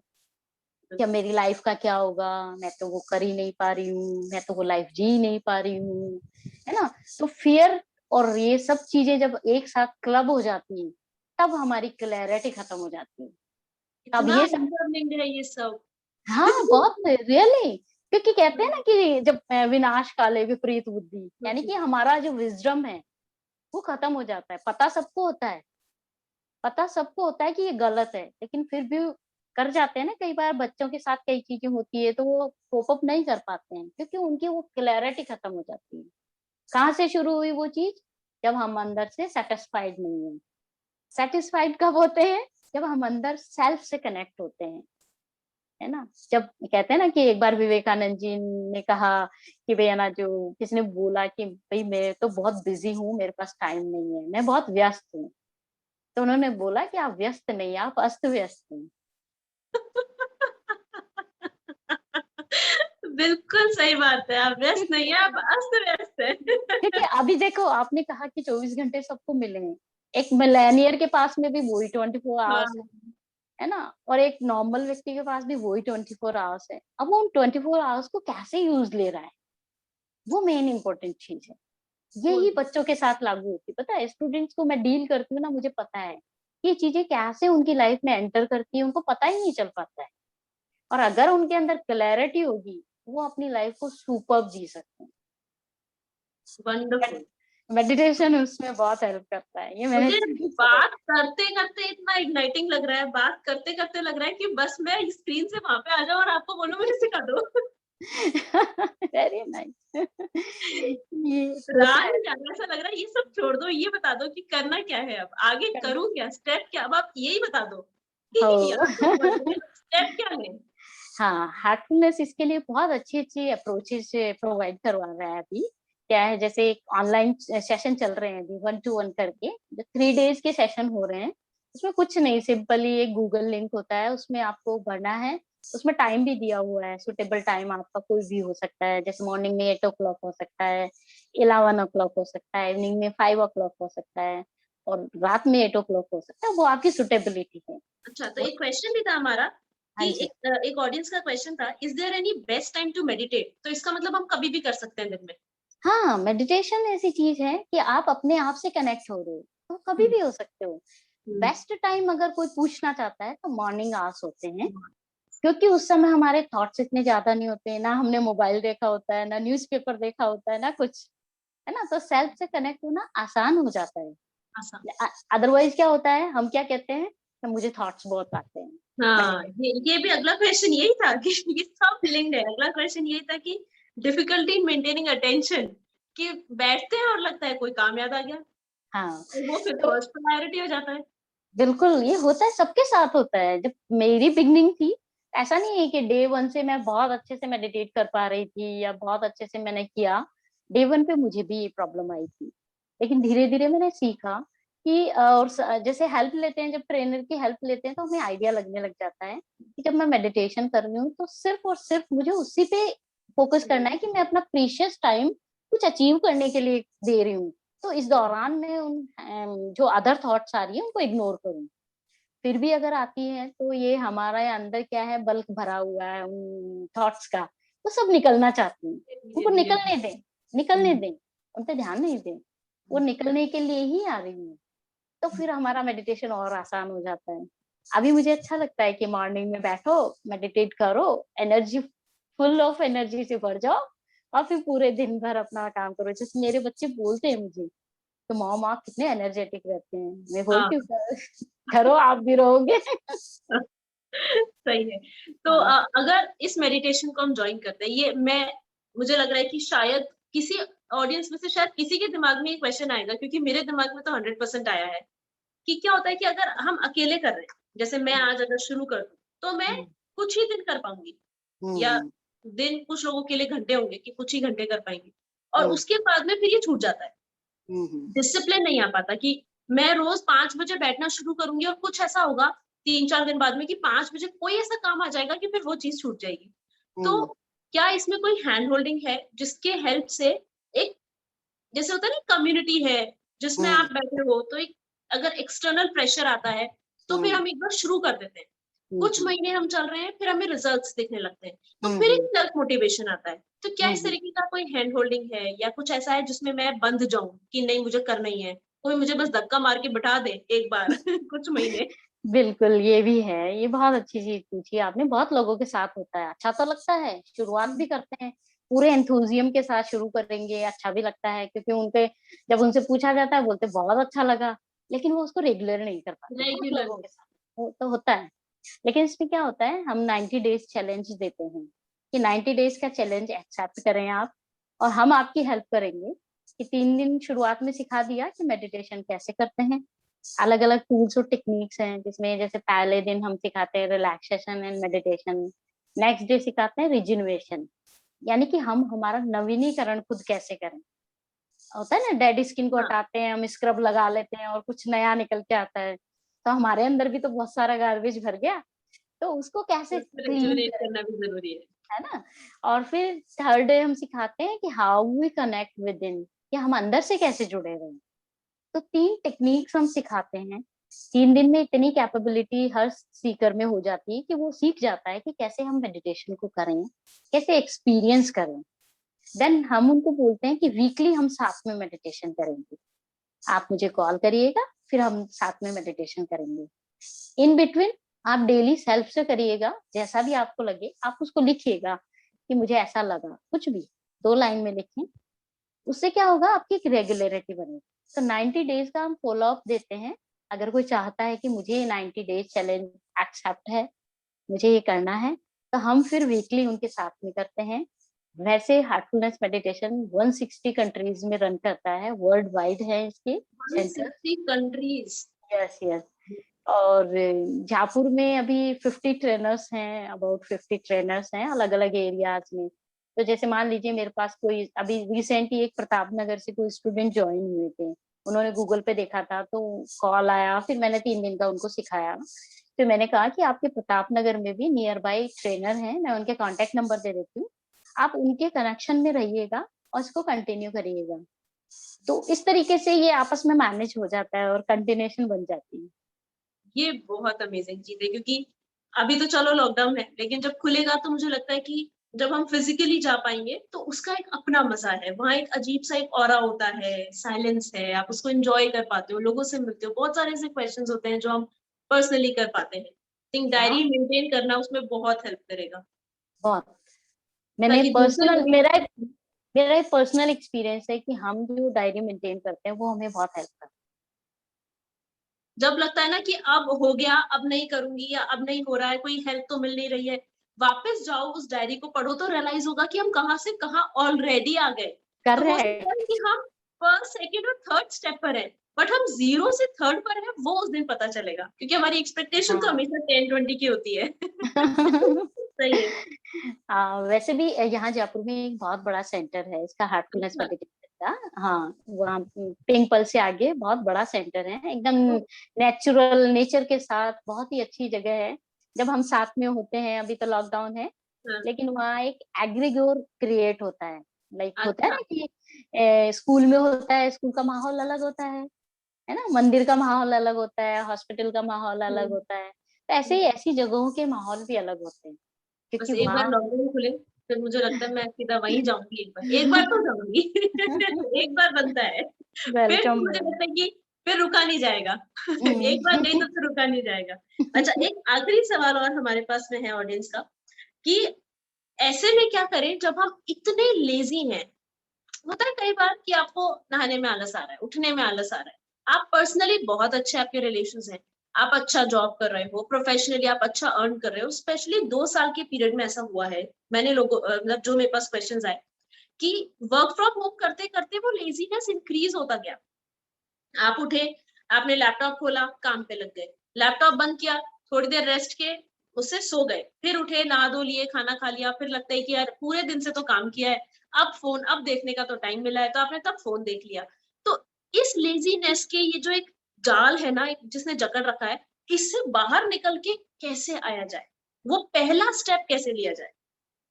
क्या मेरी लाइफ का क्या होगा, मैं तो वो कर ही नहीं पा रही हूँ, मैं तो वो लाइफ जी नहीं पा रही हूँ, है ना? तो फियर और ये सब चीजें जब एक साथ क्लब हो जाती हैं, तब हमारी क्लैरिटी खत्म हो जाती है। तब इतना ये सब, डिस्टर्बिंग है ये सब। हाँ बहुत रियली, क्योंकि कहते हैं ना कि जब विनाश काले विपरीत बुद्धि, यानी कि हमारा जो विजडम है वो खत्म हो जाता है। पता सबको होता है, पता सबको होता है कि ये गलत है, लेकिन फिर भी कर जाते हैं ना। कई बार बच्चों के साथ कई चीजें होती है तो वो कोप अप नहीं कर पाते हैं, क्योंकि उनकी वो क्लैरिटी खत्म हो जाती है। कहाँ से शुरू हुई वो चीज? जब हम अंदर से सेटिस्फाइड नहीं है। सेटिस्फाइड कब होते हैं? जब हम अंदर सेल्फ से कनेक्ट होते हैं, है ना? जब कहते हैं ना कि एक बार विवेकानंद जी ने कहा कि भैया ना, जो किसी ने बोला कि भाई मैं तो बहुत बिजी हूँ, मेरे पास टाइम नहीं है, मैं बहुत व्यस्त हूँ, तो उन्होंने बोला कि आप व्यस्त नहीं, आप अस्त व्यस्त हैं। बिल्कुल सही बात है, आप व्यस्त नहीं क्योंकि है, आप अस्त व्यस्त क्योंकि है। अभी देखो, आपने कहा कि 24 घंटे सबको मिले हैं, एक मिलेनियर के पास में भी वही 24 आवर्स हाँ, है ना? और एक नॉर्मल व्यक्ति के पास भी वही 24 आवर्स है। अब वो उन 24 आवर्स को कैसे यूज ले रहा है, वो मेन इंपॉर्टेंट चीज है। यही बच्चों के साथ लागू होती है। पता है, स्टूडेंट्स को मैं डील करती हूँ ना, मुझे पता है ये चीजें कैसे उनकी लाइफ में एंटर करती है, उनको पता ही नहीं चल पाता है। और अगर उनके अंदर क्लैरिटी होगी, वो अपनी लाइफ को सुपर्ब जी सकते हैं। वंडरफुल। मेडिटेशन उसमें बहुत हेल्प करता है, ये मैंने मुझे स्टडी से बात करते करते इतना इग्नाइटिंग लग रहा है, बात करते करते लग रहा है कि बस मैं स्क्रीन से वहां पे आ जाऊं और आपको बोलूं मुझे सिखा दो। देखा। Very nice. ये रहा होता है। नहीं जा रहा, ऐसा लग रहा है ये सब छोड़ दो, ये बता दो कि करना क्या है, अब आगे करूं क्या, स्टेप क्या, अब आप यही बता दो कि हो। यहाँ तो बढ़ गए, स्टेप क्या है? हाँ, हार्टफुलनेस इसके लिए बहुत अच्छी अच्छी अप्रोचेस प्रोवाइड करवा रहा है अभी। क्या है, जैसे एक ऑनलाइन सेशन चल रहे हैं अभी, 1-to-1 करके, जो 3 डेज के सेशन हो रहे हैं। उसमें कुछ नहीं, सिंपली एक गूगल लिंक होता है, उसमें आपको भरना है। उसमें टाइम भी दिया हुआ है, सुटेबल टाइम आपका कोई भी हो सकता है, जैसे मॉर्निंग में 8 o'clock हो सकता है, 11 o'clock हो सकता है, इवनिंग में 5 o'clock हो सकता है, और रात में 8 o'clock हो सकता है। वो आपकी सुटेबिलिटी है। अच्छा, तो वो, एक क्वेश्चन भी था हमारा हाँ कि जी। एक ऑडियंस का क्वेश्चन था, is there any best time to meditate? तो इसका मतलब हम कभी भी कर सकते हैं दिन में? हाँ, मेडिटेशन ऐसी चीज है कि आप अपने आप से कनेक्ट हो रहे हो, तो कभी हम्म, भी हो सकते हो। हम्म, बेस्ट टाइम अगर कोई पूछना चाहता है तो मॉर्निंग आवर्स होते हैं, क्योंकि उस समय हमारे थॉट्स इतने ज्यादा नहीं होते, ना हमने मोबाइल देखा होता है, ना न्यूज़पेपर देखा होता है, ना कुछ, है ना? तो सेल्फ से कनेक्ट होना आसान हो जाता है। आसान। अदरवाइज क्या होता है, हम क्या कहते हैं कि मुझे थॉट्स बहुत आते हैं, मैं हाँ, नहीं ये भी अगला क्वेश्चन यही था कि ये सब लिंक्ड है। अगला क्वेश्चन यही था कि डिफिकल्टी इन मेंटेनिंग अटेंशन, कि बैठते हैं और लगता है कोई काम याद आ गया, हाँ, और वो फिर तो फर्स्ट प्रायोरिटी हो जाता है। बिल्कुल ये होता है, सबके साथ होता है। जब मेरी बिगनिंग थी, ऐसा नहीं है कि डे वन से मैं बहुत अच्छे से मेडिटेट कर पा रही थी या बहुत अच्छे से मैंने किया। डे वन पे मुझे भी ये प्रॉब्लम आई थी, लेकिन धीरे धीरे मैंने सीखा कि जैसे हेल्प लेते हैं, जब ट्रेनर की हेल्प लेते हैं तो हमें आइडिया लगने लग जाता है कि जब मैं मेडिटेशन कर रही हूँ तो सिर्फ और सिर्फ मुझे उसी पे फोकस करना है कि मैं अपना प्रीशियस टाइम कुछ अचीव करने के लिए दे रही हूँ। तो इस दौरान मैं उन जो अदर थॉट्स आ रही है उनको इग्नोर करूँ। फिर भी अगर आती है तो ये हमारे अंदर क्या है, बल्क भरा हुआ है उन थॉट्स का, तो सब निकलना चाहती हूँ। धीरे उनको धीरे। निकलने दें, निकलने दें, उन पे ध्यान नहीं दें, वो निकलने के लिए ही आ रही है। तो फिर हमारा मेडिटेशन और आसान हो जाता है। अभी मुझे अच्छा लगता है कि मॉर्निंग में बैठो, मेडिटेट करो, एनर्जी, फुल ऑफ एनर्जी से भर जाओ और फिर पूरे दिन भर अपना काम करो। जैसे मेरे बच्चे बोलते हैं मुझे, तो मॉम आप कितने एनर्जेटिक रहते हैं, मैं हाँ। बोलती हूँ करो आप भी रहोगे। सही है। तो हाँ। अगर इस मेडिटेशन को हम ज्वाइन करते हैं, ये मैं मुझे लग रहा है कि शायद किसी ऑडियंस में से शायद किसी के दिमाग में ये क्वेश्चन आएगा, क्योंकि मेरे दिमाग में तो 100% आया है कि क्या होता है कि अगर हम अकेले कर रहे हैं, जैसे मैं हम्म, आज अगर शुरू कर दूं तो मैं हम्म, कुछ ही दिन कर पाऊंगी, या हम्म, दिन कुछ लोगों के लिए घंटे होंगे कि कुछ ही घंटे कर पाएंगे, और हम्म, उसके बाद में फिर ये छूट जाता है। हम्म, डिसिप्लिन नहीं आ पाता कि मैं रोज 5 बजे बैठना शुरू करूंगी और कुछ ऐसा होगा 3-4 दिन बाद में कि 5 बजे कोई ऐसा काम आ जाएगा कि फिर वो चीज छूट जाएगी। तो हम्म, क्या इसमें कोई हैंड होल्डिंग है जिसके हेल्प से एक, जैसे होता है ना कम्युनिटी है जिसमें हम्म, आप बैठे हो, तो एक अगर एक्सटर्नल प्रेशर आता है तो फिर हम्म, हम एक बार शुरू कर देते हैं, कुछ हम्म, महीने हम चल रहे हैं, फिर हमें रिजल्ट्स दिखने लगते हैं, तो फिर एक हम्म, सेल्फ मोटिवेशन आता है। तो क्या इस हम्म, तरीके का कोई हैंड होल्डिंग है या कुछ ऐसा है जिसमें मैं बंध जाऊं कि नहीं मुझे करना ही है, कोई मुझे बस धक्का मार के बिठा दे एक बार कुछ महीने। बिल्कुल, ये भी है। ये बहुत अच्छी चीज़ पूछी आपने, बहुत लोगों के साथ होता है। अच्छा तो लगता है, शुरुआत भी करते हैं, पूरे एंथुसियाज़्म के साथ शुरू करेंगे, अच्छा भी लगता है क्योंकि उनके जब उनसे पूछा जाता है, बोलते बहुत अच्छा लगा, लेकिन वो उसको रेगुलर नहीं कर पाते, बहुत रेगुलर लोगों नहीं। के साथ वो तो होता है। लेकिन इसमें क्या होता है, हम 90 डेज़ चैलेंज देते हैं, कि 90 डेज़ का चैलेंज एक्सेप्ट करें आप, और हम आपकी हेल्प करेंगे कि 3 दिन शुरुआत में सिखा दिया कि मेडिटेशन कैसे करते हैं। अलग-अलग टूल्स और टेक्निक्स हैं, जिसमें जैसे पहले दिन हम सिखाते हैं relaxation and meditation, next day सिखाते हैं रिजुनवेशन, यानी कि हम हमारा नवीनीकरण खुद कैसे करें। होता है ना, डेड स्किन को हाँ, हटाते हैं, हम स्क्रब लगा लेते हैं और कुछ नया निकल के आता है, तो हमारे अंदर भी तो बहुत सारा गार्बेज भर गया, तो उसको कैसे उसको क्लीन रिजुवेट करें, करना भी जरूरी है। है ना? और फिर थर्ड डे हम सिखाते हैं कि how we connect within, कि हम अंदर से कैसे जुड़े रहें। तो 3 टेक्निक्स हम सिखाते हैं। 3 दिन में इतनी कैपेबिलिटी हर सीकर में हो जाती है कि वो सीख जाता है कि कैसे हम मेडिटेशन को करें, कैसे एक्सपीरियंस करें। देन हम उनको बोलते हैं कि वीकली हम साथ में मेडिटेशन करेंगे। आप मुझे कॉल करिएगा, फिर हम साथ में मेडिटेशन करेंगे। इन बिटवीन आप डेली सेल्फ से करिएगा, जैसा भी आपको लगे आप उसको लिखिएगा कि मुझे ऐसा लगा, कुछ भी 2 लाइन में लिखें। उससे क्या होगा, आपकी एक रेगुलरिटी बनेगी। तो 90 डेज का हम फॉलो अप देते हैं। अगर कोई चाहता है कि मुझे ये 90 डेज चैलेंज एक्सेप्ट है, मुझे ये करना है, तो हम फिर वीकली उनके साथ में करते हैं। वैसे हार्टफुलनेस मेडिटेशन 160 कंट्रीज में रन करता है, वर्ल्ड वाइड है इसके सेंटर। 160 कंट्रीज। Yes, yes. और जयपुर में अभी 50 ट्रेनर्स हैं, अबाउट 50 ट्रेनर्स हैं अलग अलग एरियाज में। तो जैसे मान लीजिए मेरे पास कोई अभी रिसेंटली एक प्रताप नगर से कोई स्टूडेंट ज्वाइन हुए थे, उन्होंने गूगल पे देखा था तो कॉल आया, फिर मैंने 3 दिन का उनको सिखाया। फिर मैंने कहा कि आपके प्रताप नगर में भी नियर बाई ट्रेनर हैं, मैं उनके कॉन्टेक्ट नंबर दे देती हूँ, आप उनके कनेक्शन में रहिएगा और इसको कंटिन्यू करिएगा। तो इस तरीके से ये आपस में मैनेज हो जाता है और कंटिन्यूएशन बन जाती है। ये बहुत अमेजिंग चीज है, क्योंकि अभी तो चलो लॉकडाउन है, लेकिन जब खुलेगा तो मुझे लगता है कि जब हम फिजिकली जा पाएंगे तो उसका एक अपना मजा है, वहाँ एक अजीब सा एक ऑरा होता है, साइलेंस है, आप उसको एंजॉय कर पाते हो, लोगों से मिलते हो, बहुत सारे ऐसे क्वेश्चंस होते हैं जो हम पर्सनली कर पाते हैं। थिंक डायरी हाँ, मेंटेन करना उसमें बहुत हेल्प करेगा, बहुत। मैंने ताकि दूसरे पर्सनल लोग। मेरा एक पर्सनल एक्सपीरियंस है कि हम जो डायरी मेंटेन करते हैं वो हमें बहुत हेल्प करता जब लगता है ना कि अब हो गया, अब नहीं करूंगी या अब नहीं हो रहा है, कोई हेल्प तो मिल नहीं रही है, वापस जाओ उस डायरी को पढ़ो तो रियलाइज होगा कि हम कहाँ से कहाँ ऑलरेडी आ गए। है। तो हो सकता है करेक्ट। कि हम फर्स्ट सेकंड और थर्ड स्टेप पर है, बट हम जीरो से थर्ड पर है, वो उस दिन पता चलेगा, क्योंकि हमारी एक्सपेक्टेशन तो हाँ। हमेशा 10-20 की होती है। सही है। वैसे भी यहाँ जयपुर में एक बहुत बड़ा सेंटर है इसका, हार्टफुलनेस अच्छा। मेडिटेशन का। हाँ, वहाँ पिंक पल से आगे बहुत बड़ा सेंटर है, एकदम नेचुरल, नेचर के साथ बहुत ही अच्छी जगह है। जब हम साथ में होते हैं, अभी तो लॉकडाउन है, हाँ, लेकिन वहाँ एक एग्रीगोर क्रिएट होता है। लाइक होता है अच्छा। ना कि स्कूल में होता है, स्कूल का माहौल अलग होता है ना, मंदिर का माहौल अलग होता है, हॉस्पिटल का माहौल अलग हम्म, होता है, तो ऐसे ही ऐसी जगहों के माहौल भी अलग होते हैं, बस क्योंकि एक बार वहाँ लॉकडाउन खुले, फिर मुझे लगता है मैं सीधा वहीं जाऊंगी, एक बार तो जाऊंगी। एक बार बनता है, फिर वेलकम। मुझे लगता है कि फिर रुका नहीं जाएगा। एक बार नहीं तो फिर रुका नहीं जाएगा। अच्छा, एक आखिरी सवाल और हमारे पास में है ऑडियंस का, कि ऐसे में क्या करें जब हम इतने लेजी हैं। होता है कई बार कि आपको नहाने में आलस आ रहा है, उठने में आलस आ रहा है, आप पर्सनली बहुत अच्छे आपके रिलेशंस हैं, आप अच्छा जॉब कर रहे हो, प्रोफेशनली आप अच्छा अर्न कर रहे हो, स्पेशली 2 साल के पीरियड में ऐसा हुआ है, मैंने लोगों मतलब जो मेरे पास क्वेश्चंस आए कि वर्क फ्रॉम होम करते करते वो लेजीनेस इंक्रीज होता गया। आप उठे, आपने लैपटॉप खोला, काम पे लग गए, लैपटॉप बंद किया, थोड़ी देर रेस्ट किए, उससे सो गए, फिर उठे, नहा धो लिए, खाना खा लिया, फिर लगता है कि यार पूरे दिन से तो काम किया है, अब फोन अब देखने का तो टाइम मिला है, तो आपने तब फोन देख लिया। तो इस लेजीनेस के ये जो एक जाल है ना, जिसने जकड़ रखा है, इससे बाहर निकल के कैसे आया जाए, वो पहला स्टेप कैसे लिया जाए?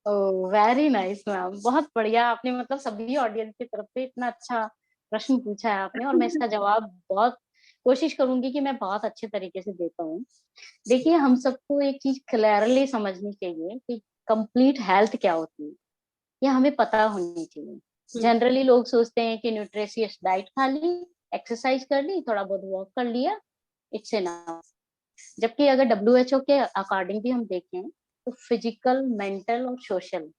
ओह, वेरी नाइस मैम, बहुत बढ़िया। आपने मतलब सभी ऑडियंस की तरफ से इतना अच्छा प्रश्न पूछा है आपने, और मैं इसका जवाब बहुत कोशिश करूंगी कि मैं बहुत अच्छे तरीके से दे पाऊँ। देखिए, हम सबको एक चीज क्लियरली समझनी चाहिए कि कंप्लीट हेल्थ क्या होती है, ये हमें पता होनी चाहिए। हम्म, जनरली लोग सोचते हैं कि न्यूट्रिशियस डाइट खा ली, एक्सरसाइज कर ली, थोड़ा बहुत वॉक कर लिया, इट्स इनफ। जबकि अगर डब्ल्यूएचओ के अकॉर्डिंग भी हम देखें, तो फिजिकल, मेंटल और सोशल,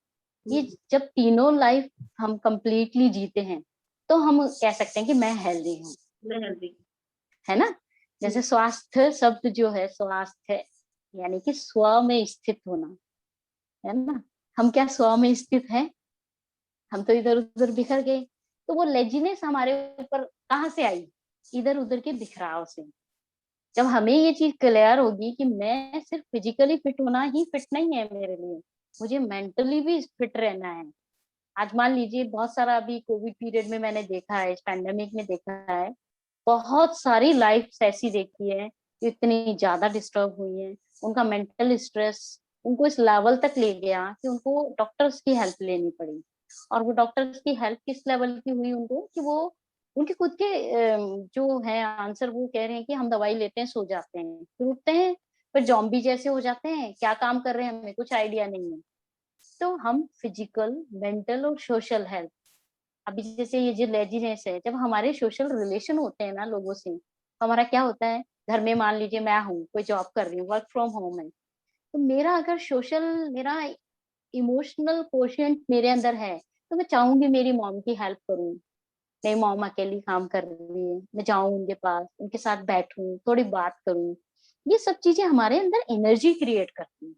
ये हम्म, जब तीनों लाइफ हम कंप्लीटली जीते हैं, तो हम कह सकते हैं कि मैं हेल्दी हूँ, मैं हेल्दी। है ना। जैसे स्वास्थ्य शब्द जो है, स्वास्थ्य यानी कि स्व में स्थित होना, है ना। हम क्या स्व में स्थित हैं? हम तो इधर उधर बिखर गए। तो वो लेजीनेस हमारे ऊपर कहाँ से आई? इधर उधर के बिखराव से। जब हमें ये चीज क्लियर होगी कि मैं सिर्फ फिजिकली फिट होना ही फिट नहीं है मेरे लिए, मुझे मेंटली भी फिट रहना है। आज मान लीजिए, बहुत सारा अभी कोविड पीरियड में मैंने देखा है, इस पैंडेमिक में देखा है, बहुत सारी लाइफ ऐसी देखी है जो इतनी ज्यादा डिस्टर्ब हुई है, उनका मेंटल स्ट्रेस उनको इस लेवल तक ले गया कि उनको डॉक्टर्स की हेल्प लेनी पड़ी। और वो डॉक्टर्स की हेल्प किस लेवल की हुई उनको, कि वो उनके खुद के जो है आंसर, वो कह रहे हैं कि हम दवाई लेते हैं, सो जाते हैं, फिर उठते हैं, फिर जॉम्बी जैसे हो जाते हैं, क्या काम कर रहे हैं हमें कुछ आइडिया नहीं है। तो हम फिजिकल, मेंटल और सोशल हेल्थ, अभी जैसे ये जो लेजीनेस है, जब हमारे सोशल रिलेशन होते हैं ना लोगों से, तो हमारा क्या होता है, घर में मान लीजिए मैं हूँ, कोई जॉब कर रही हूँ, वर्क फ्रॉम होम है, तो मेरा अगर सोशल, मेरा इमोशनल कोशेंट मेरे अंदर है, तो मैं चाहूंगी मेरी मॉम की हेल्प करूँ। मेरी मॉम अकेली काम कर रही है, मैं जाऊं उनके पास, उनके साथ बैठूं, थोड़ी बात करूं। ये सब चीजें हमारे अंदर एनर्जी क्रिएट करती हैं।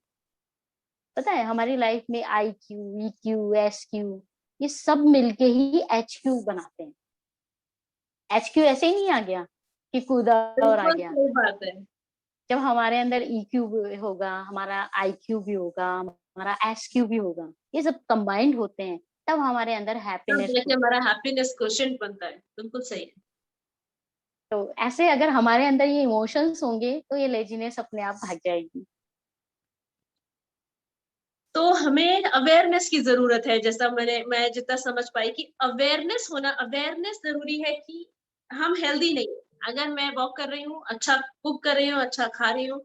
पता है, हमारी लाइफ में I Q, E Q, S Q, ये सब मिलके ही एच क्यू बनाते हैं। एच क्यू ऐसे ही नहीं आ गया कि कूदा और आ बिल्कुल गया। सही बात है। जब हमारे अंदर ई क्यू भी होगा, हमारा आई क्यू भी होगा, हमारा एस क्यू भी होगा, ये सब कंबाइंड होते हैं, तब हमारे अंदर तब हैप्पीनेस जाके होती हमारा है। हैप्पीनेस क्वोशिएंट बनता है, बिल्कुल सही है। तो ऐसे अगर हमारे अंदर ये इमोशंस होंगे, तो ये लेजीनेस अपने आप भाग जाएगी। तो हमें अवेयरनेस की जरूरत है, जैसा मैं जितना समझ पाई कि अवेयरनेस होना, अवेयरनेस जरूरी है कि हम हेल्दी नहीं है। अगर मैं वॉक कर रही हूँ, अच्छा कुक कर रही हूँ, अच्छा खा रही हूँ,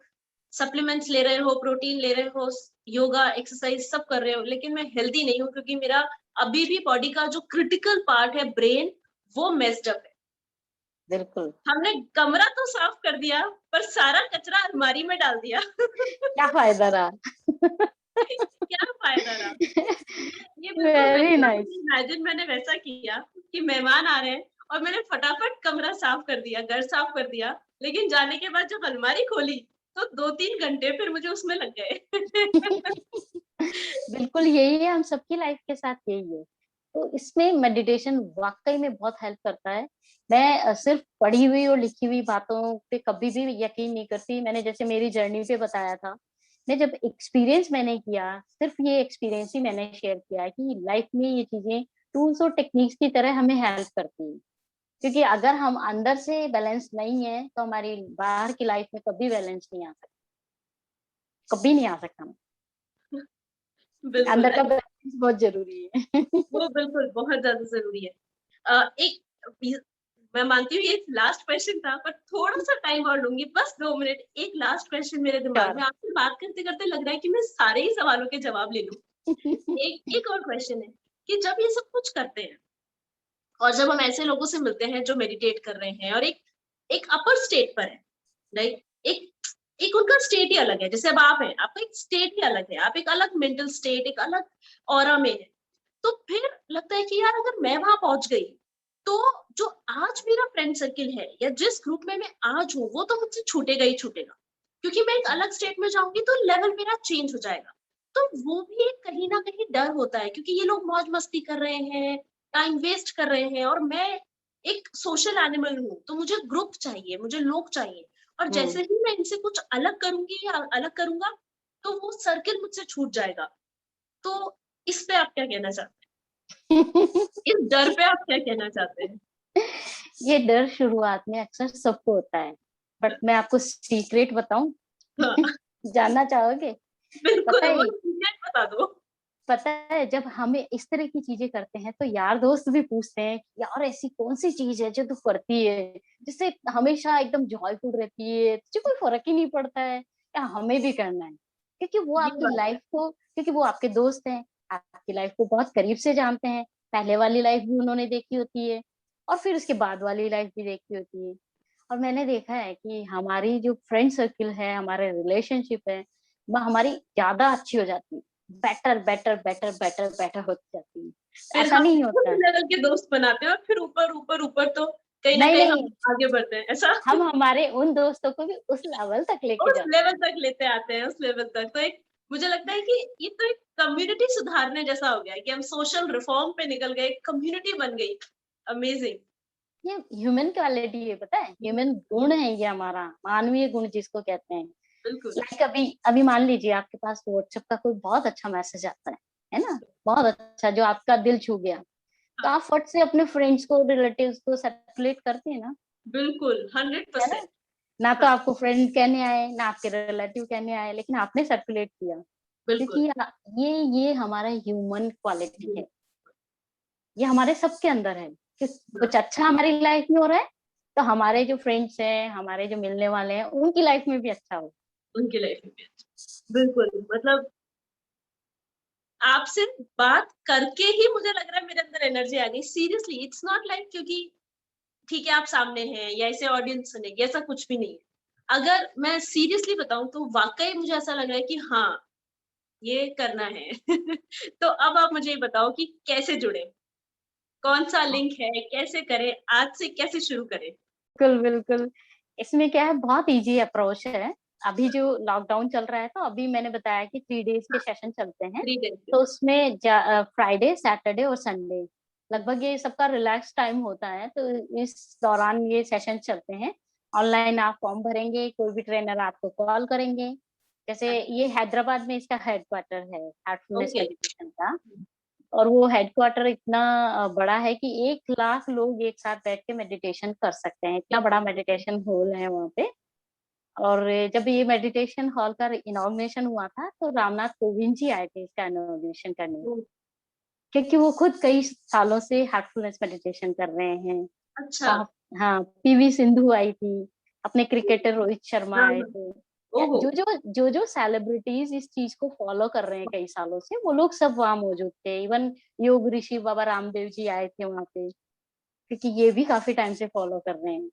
सप्लीमेंट्स ले रहे हो, प्रोटीन ले रहे हो, योगा, एक्सरसाइज सब कर रहे हो, लेकिन मैं हेल्दी नहीं हूँ क्योंकि मेरा अभी भी बॉडी का जो क्रिटिकल पार्ट है ब्रेन, वो मेस्ड अप है। बिल्कुल। हमने कमरा तो साफ कर दिया, पर सारा कचरा अलमारी में डाल दिया। क्या फायदा रहा? क्या फायदा रहा? ये बिल्कुल वेरी वैसा नाइस। इमेजिन मैंने वैसा किया कि मेहमान आ रहे हैं और मैंने फटाफट कमरा साफ कर दिया, घर साफ कर दिया, लेकिन जाने के बाद जब अलमारी खोली तो 2-3 घंटे फिर मुझे उसमें लग गए। बिल्कुल यही है, हम सबकी लाइफ के साथ यही है। तो इसमें मेडिटेशन वाकई में बहुत हेल्प करता है। मैं सिर्फ पढ़ी हुई और लिखी हुई बातों पे कभी भी यकीन नहीं करती। मैंने जैसे मेरी जर्नी पे बताया था, मैं जब एक्सपीरियंस मैंने किया, सिर्फ ये एक्सपीरियंस ही मैंने शेयर किया है कि लाइफ में ये चीजें टूल्स और टेक्निक्स की तरह हमें हेल्प करती हैं। क्योंकि अगर हम अंदर से बैलेंस नहीं है तो हमारी बाहर की लाइफ में कभी बैलेंस नहीं आ सकता, कभी नहीं आ सकता। बिल्कुल, अंदर का बैलेंस बहुत जरूरी है। वो बिल्कुल बहुत ज़्यादा ज़रूरी है। एक इ मैं मानती हूँ ये लास्ट क्वेश्चन था, पर थोड़ा-सा टाइम और लूँगी, बस 2 मिनट। एक लास्ट क्वेश्चन मेरे दिमाग श्योर। में आपसे बात करते-करते लग रहा है कि मैं सारे ही सवालों के जवाब ले लूँ। एक और क्वेश्चन है कि जब ये सब कुछ करते हैं और जब हम ऐसे लोगों से मिलते हैं जो मेडिटेट कर रहे हैं और एक एक अपर स्टेट पर है, राइट? एक एक उनका स्टेट ही अलग है, जैसे अब आप हैं, आपका एक स्टेट ही अलग है, आप एक अलग मेंटल स्टेट, एक अलग ऑरा में है। तो फिर लगता है कि यार अगर मैं वहां पहुंच गई तो जो आज मेरा फ्रेंड सर्किल है या जिस ग्रुप में मैं आज हूँ वो तो मुझसे छूटेगा ही छूटेगा, क्योंकि मैं एक अलग स्टेट में जाऊंगी तो लेवल मेरा चेंज हो जाएगा। तो वो भी एक कहीं ना कहीं डर होता है, क्योंकि ये लोग मौज मस्ती कर रहे हैं, टाइम वेस्ट कर रहे हैं, और मैं एक सोशल एनिमल हूँ, तो मुझे ग्रुप चाहिए, मुझे लोग चाहिए। और हम्म। जैसे ही मैं इनसे कुछ अलग करूंगी या अलग करूंगा तो वो सर्किल मुझसे छूट जाएगा। तो इस पे आप क्या कहना चाहते हैं? इस डर पे आप क्या कहना चाहते हैं? ये डर शुरुआत में अक्सर सबको होता है, बट मैं आपको सीक्रेट बताऊं? हाँ, जानना चाहोगे? पता बिल्कुल, वो है, सीक्रेट बता दो। पता है जब हमें इस तरह की चीजें करते हैं तो यार दोस्त भी पूछते हैं यार ऐसी कौन सी चीज है जो तू करती है जिससे हमेशा एकदम जॉयफुल रहती है, तुझे कोई फर्क ही नहीं पड़ता है, या हमें भी करना है? क्योंकि वो ये आपकी बात है। लाइफ को, क्योंकि वो आपके दोस्त हैं, आपकी लाइफ को बहुत करीब से जानते हैं, पहले वाली लाइफ भी उन्होंने देखी होती है और फिर उसके बाद वाली लाइफ भी देखी होती है। और मैंने देखा है कि हमारी जो फ्रेंड सर्किल है, हमारे रिलेशनशिप है, वो हमारी ज्यादा अच्छी हो जाती है, better better better better better होती जाती है। फिर ऐसा हम नहीं उस होता है। लेवल के दोस्त बनाते हैं और फिर ऊपर ऊपर ऊपर तो कहीं ना नहीं कहीं नहीं, हम आगे बढ़ते हैं, ऐसा। हम हमारे उन दोस्तों को भी उस लेवल तक लेके उस जाते लेवल हैं। तक लेते आते हैं, उस लेवल तक तो एक मुझे लगता है कि ये तो एक कम्युनिटी सुधारने जैसा हो गया है कि हम सोशल रिफॉर्म पे निकल गए, कम्युनिटी बन गई। अमेजिंग। ये ह्यूमन क्वालिटी है, पता है, ह्यूमन गुण है ये हमारा, मानवीय गुण जिसको कहते हैं। बिल्कुल। लाइक अभी अभी मान लीजिए आपके पास व्हाट्सएप का कोई बहुत अच्छा मैसेज आता है ना, बहुत अच्छा जो आपका दिल छू गया, तो हाँ, आप फट से अपने फ्रेंड्स को, रिलेटिव्स को सर्कुलेट करते हैं ना, बिल्कुल, हंड्रेड है ना? परसेंट ना तो हाँ, आपको फ्रेंड कहने आए ना आपके रिलेटिव कहने आए, लेकिन आपने सर्कुलेट किया। बिल्कुल। क्योंकि ये हमारा ह्यूमन क्वालिटी है, ये हमारे सबके अंदर है कि हाँ, कुछ अच्छा हमारी लाइफ में हो रहा है तो हमारे जो फ्रेंड्स हैं, हमारे जो मिलने वाले हैं, उनकी लाइफ में भी अच्छा हो। उनकी लाइफ में भी अच्छा। बिल्कुल, मतलब आपसे बात करके ही मुझे लग रहा है मेरे अंदर एनर्जी आ गई। सीरियसली इट्स नॉट लाइक क्योंकि ठीक है आप सामने हैं या ऐसे ऑडियंस सुनेगी, ऐसा कुछ भी नहीं है। अगर मैं सीरियसली बताऊं तो वाकई मुझे ऐसा लग रहा है कि हाँ, ये करना है। तो अब आप मुझे ये बताओ कि कैसे जुड़े, कौन सा लिंक है, कैसे करें, आज से कैसे शुरू करें? बिल्कुल बिल्कुल, इसमें क्या है, बहुत इजी अप्रोच है। अभी जो लॉकडाउन चल रहा है तो अभी मैंने बताया कि 3 डेज के हाँ, सेशन चलते हैं। 3 दिन के। तो उसमें फ्राइडे, सैटरडे और संडे लगभग ये सबका रिलैक्स टाइम होता है, तो इस दौरान ये सेशन चलते हैं। ऑनलाइन आप फॉर्म भरेंगे, कोई भी ट्रेनर आपको कॉल करेंगे। जैसे ये हैदराबाद में इसका हेडक्वार्टर है हार्टफुलनेस ओके। मेडिटेशन का, और वो हेडक्वार्टर इतना बड़ा है कि 1 लाख लोग एक साथ बैठ के मेडिटेशन कर सकते हैं, इतना बड़ा मेडिटेशन हॉल है वहाँ पे। और जब ये मेडिटेशन हॉल का इनॉग्रेशन हुआ था तो रामनाथ कोविंद जी आए थे इसका इनॉग्रेशन करने, क्योंकि वो खुद कई सालों से हार्टफुलनेस मेडिटेशन कर रहे हैं। अच्छा। हाँ, पीवी सिंधु आई थी, अपने क्रिकेटर रोहित शर्मा हाँ, आए हाँ, थे, ओहो। जो सेलिब्रिटीज इस चीज को फॉलो कर रहे हैं कई सालों से, वो लोग सब वहां मौजूद थे। इवन योग ऋषि बाबा रामदेव जी आए थे वहां पे, क्योंकि ये भी काफी टाइम से फॉलो कर रहे हैं।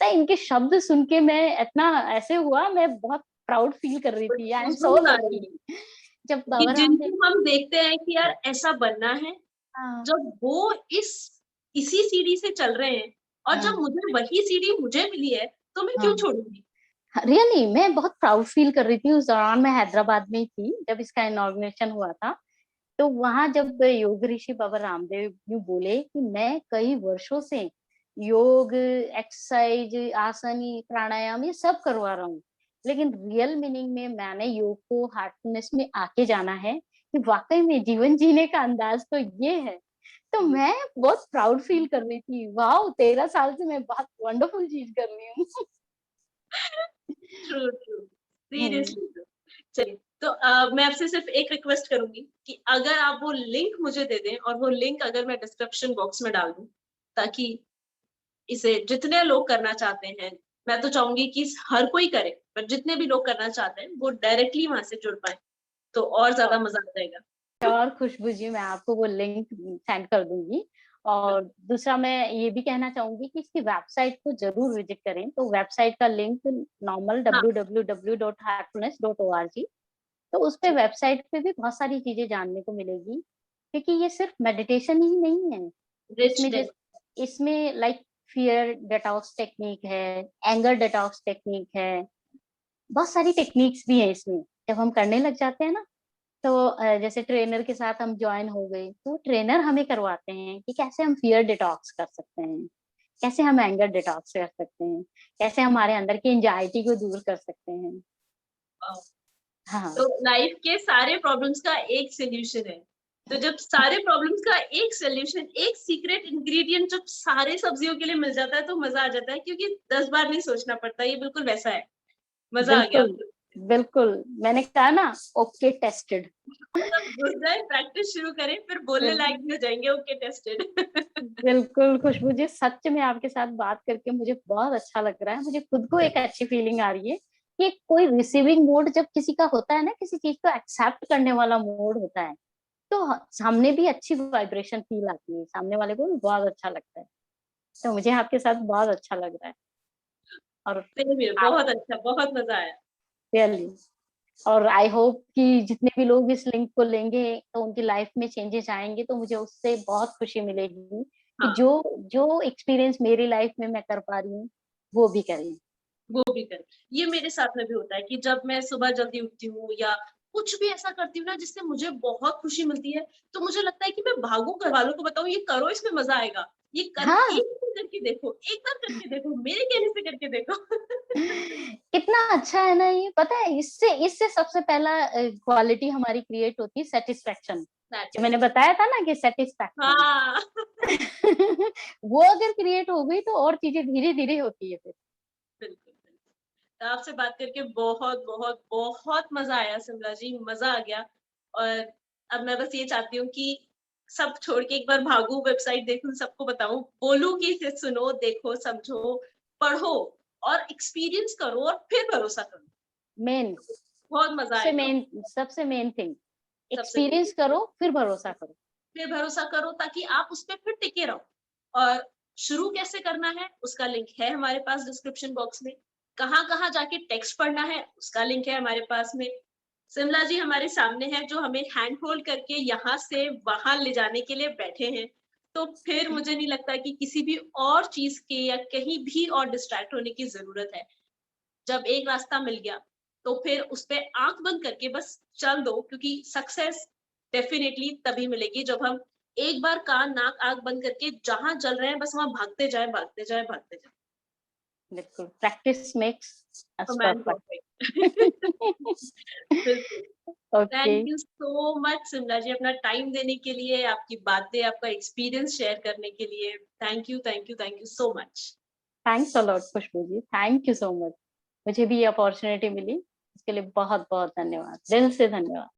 तो इनके शब्द सुन के मैं इतना ऐसे हुआ, मैं बहुत प्राउड फील कर रही थी। आई एम सो हुजूम आ रही लकी है जब कि बाबा रामदेव। जिनको हम देखते हैं कि यार ऐसा बनना है, हाँ जब वो इसी सीढ़ी से चल रहे हैं और जब हाँ मुझे वही सीढ़ी मुझे मिली है, तो मैं क्यों हाँ, छोड़ूंगी? रियली मैं बहुत प्राउड फील कर रही थी। उस दौरान मैं हैदराबाद में ही थी जब इसका इनॉग्रेशन हुआ था। तो वहां जब योग ऋषि बाबा रामदेव यूं बोले कि मैं कई वर्षों से योग, एक्सरसाइज, आसन, प्राणायाम ये सब करवा रहा हूँ, लेकिन रियल मीनिंग में मैंने योग को हार्टफुलनेस में आके जाना है कि वाकई में जीवन जीने का अंदाज तो ये है। तो मैं बहुत प्राउड फील कर रही थी, वाह 13 साल से मैं बहुत वंडरफुल चीज कर रही हूँ। ट्रू, ट्रू, हम्म, सीरियसली ट्रू। चलिए, तो मैं आपसे सिर्फ एक रिक्वेस्ट करूंगी कि अगर आप वो लिंक मुझे दे दें और वो लिंक अगर मैं डिस्क्रिप्शन बॉक्स में डाल दूं, ताकि इसे जितने लोग करना चाहते हैं, मैं तो चाहूंगी कि हर कोई करे, पर जितने भी लोग करना चाहते हैं वो डायरेक्टली वहां से जुड़ पाए, तो और ज्यादा मजा आ जाएगा। और खुशबू जी मैं आपको वो लिंक सेंड कर दूंगी। और दूसरा मैं ये भी कहना चाहूंगी कि इसकी वेबसाइट को जरूर विजिट करें। तो वेबसाइट का लिंक नॉर्मल हाँ, www.heartfulness.org। तो उस पे वेबसाइट पे भी बहुत सारी चीजें जानने को मिलेगी, क्योंकि ये सिर्फ मेडिटेशन ही नहीं है। रिच इसमें डैड। जिस इसमें लाइक फियर डिटॉक्स टेक्निक है, एंगर डिटॉक्स टेक्निक है, बहुत सारी टेक्निक्स भी है इसमें। जब हम करने लग जाते हैं ना, तो जैसे ट्रेनर के साथ हम ज्वाइन हो गए, तो ट्रेनर हमें करवाते हैं कि कैसे हम फियर डिटॉक्स कर सकते हैं, कैसे हम एंगर डिटॉक्स कर सकते हैं, कैसे हमारे अंदर की एंजाइटी को दूर कर सकते हैं। हाँ तो लाइफ के सारे प्रॉब्लम्स का एक सॉल्यूशन है। तो जब सारे प्रॉब्लम्स का एक सॉल्यूशन, एक सीक्रेट इंग्रेडिएंट जब सारे सब्जियों के लिए मिल जाता है, तो मजा आ जाता है, क्योंकि 10 बार नहीं सोचना पड़ता। ये बिल्कुल वैसा है। मजा आ गया। बिल्कुल बिल्कुल, मैंने कहा ना, ओके टेस्टेड। मतलब घुस जाए, प्रैक्टिस शुरू करें, फिर बोलने लायक भी हो जाएंगे। Okay, tested. बिल्कुल खुशबू जी, सच में आपके साथ बात करके मुझे बहुत अच्छा लग रहा है। मुझे खुद को एक अच्छी फीलिंग आ रही है कि कोई रिसीविंग मोड जब किसी का होता है ना, किसी चीज को एक्सेप्ट करने वाला मोड होता है, तो सामने भी अच्छी वाइब्रेशन फील आती है, सामने वाले को भी बहुत अच्छा लगता है। तो मुझे आपके साथ बहुत अच्छा लग रहा है। और आप बहुत अच्छा, बहुत मजा आया। रियली, और आई होप कि जितने भी लोग इस लिंक को लेंगे तो उनकी लाइफ में चेंजेस आएंगे। तो मुझे उससे बहुत खुशी मिलेगी कि हाँ, जो जो एक्सपीरियंस मेरी लाइफ में मैं कर पा रही हूँ, वो भी करें। वो भी करें। ये मेरे साथ में भी होता है कि जब मैं सुबह जल्दी उठती हूँ या कुछ भी ऐसा करती हूँ ना जिससे मुझे बहुत खुशी मिलती है, तो मुझे लगता है कि मैं भागूँ, घर वालों को बताऊँ, ये करो, इसमें मजा आएगा। ये कर, हाँ, एक बार करके देखो, एक बार करके देखो, मेरे कहने से करके देखो। कितना अच्छा है ना ये। पता है, इससे इससे सबसे पहला क्वालिटी हमारी क्रिएट होती है सेटिस्फेक्शन। जो मैंने सैटिस्फैक्शन। बताया था ना कि सेटिस्फेक्शन, हाँ। वो अगर क्रिएट हो गई तो और चीजें धीरे धीरे होती है फिर। बिल्कुल, बिल्कुल। तो आपसे बात करके बहुत, बहुत, बहुत मज़ा आया सिमला जी, मज़ा आ गया। और अब मैं बस ये चाहती हूँ कि सब छोड़ के एक बार भागूँ, वेबसाइट देखूँ, सबको बताऊँ, बोलूँ कि इसे सुनो, देखो, समझो, पढ़ो और एक्सपीरियंस करो और फिर भरोसा करो। मेन, बहुत मज़ा आएगा। सबसे मेन थिंग, सबसे मेन एक्सपीरियंस चीज़, करो फिर भरोसा करो। फिर भरोसा करो ताकि आप उस पे फिर टिके रहो। और शुरू कैसे करना है, उसका लिंक है हमारे पास डिस्क्रिप्शन बॉक्स में। कहाँ-कहाँ जाके टेक्स्ट पढ़ना है, उसका लिंक है हमारे पास में। सिमला जी हमारे सामने हैं, जो हमें हैंड होल्ड करके यहाँ से वहाँ ले जाने के लिए बैठे हैं। तो फिर मुझे नहीं लगता कि किसी भी और चीज़ के या कहीं भी और डिस्ट्रैक्ट होने की ज़रूरत है। जब एक रास्ता मिल गया, तो फिर उस पे आँख बंद करके बस चल दो, क्योंकि सक्सेस डेफ़िनेटली तभी मिलेगी जब हम एक बार कान, नाक, आँख बंद करके जहाँ चल रहे हैं बस वहाँ भागते जाएँ, भागते जाएँ, भागते जाएँ। बिल्कुल, practice makes a us man perfect. Perfect. बिल्कुल। Okay, thank you so much Simla ji, अपना टाइम देने के लिए, आपकी बातें, आपका एक्सपीरियंस शेयर करने के लिए। Thank you, thank you, thank you so much. Thanks a lot Khushboo ji, thank you so much. मुझे भी ये अपॉर्चुनिटी मिली, इसके लिए बहुत बहुत धन्यवाद, दिल से धन्यवाद।